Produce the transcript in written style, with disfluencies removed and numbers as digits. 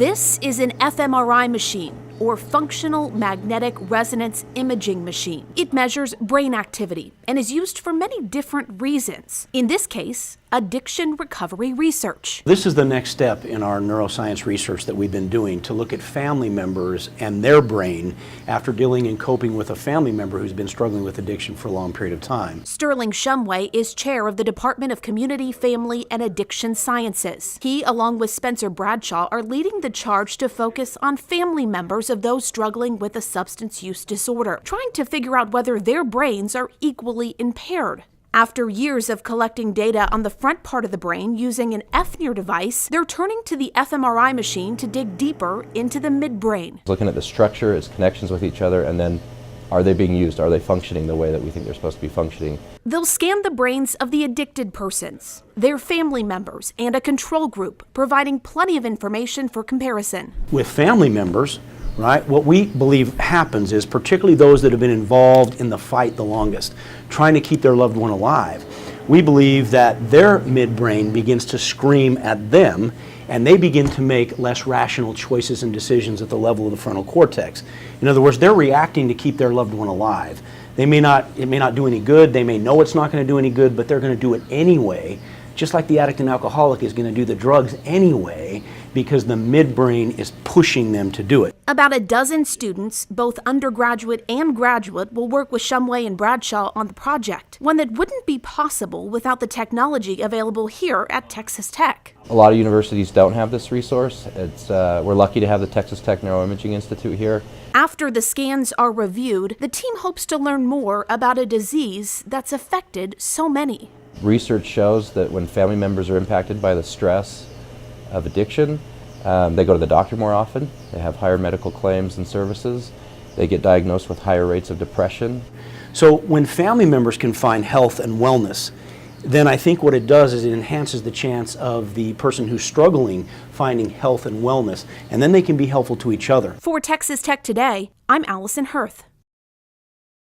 This is an fMRI machine, or functional magnetic resonance imaging machine. It measures brain activity and is used for many different reasons. In this case, addiction recovery research. This is the next step in our neuroscience research that we've been doing to look at family members and their brain after dealing and coping with a family member who's been struggling with addiction for a long period of time. Sterling Shumway is chair of the Department of Community, Family, and Addiction Sciences. He, along with Spencer Bradshaw, are leading the charge to focus on family members of those struggling with a substance use disorder, trying to figure out whether their brains are equally impaired. After years of collecting data on the front part of the brain using an FNIR device, they're turning to the fMRI machine to dig deeper into the midbrain. Looking at the structure, its connections with each other, and then are they being used? Are they functioning the way that we think they're supposed to be functioning? They'll scan the brains of the addicted persons, their family members, and a control group, providing plenty of information for comparison. With family members, right, what we believe happens is, particularly those that have been involved in the fight the longest, trying to keep their loved one alive, we believe that their midbrain begins to scream at them and they begin to make less rational choices and decisions at the level of the frontal cortex. In other words, they're reacting to keep their loved one alive. It may not do any good, they may know it's not going to do any good, but they're going to do it anyway, just like the addict and alcoholic is going to do the drugs anyway, because the midbrain is pushing them to do it. About a dozen students, both undergraduate and graduate, will work with Shumway and Bradshaw on the project, one that wouldn't be possible without the technology available here at Texas Tech. A lot of universities don't have this resource. We're lucky to have the Texas Tech Neuroimaging Institute here. After the scans are reviewed, the team hopes to learn more about a disease that's affected so many. Research shows that when family members are impacted by the stress of addiction, they go to the doctor more often, they have higher medical claims and services, they get diagnosed with higher rates of depression. So when family members can find health and wellness, then I think what it does is it enhances the chance of the person who's struggling finding health and wellness, and then they can be helpful to each other. For Texas Tech Today, I'm Allison Hirth.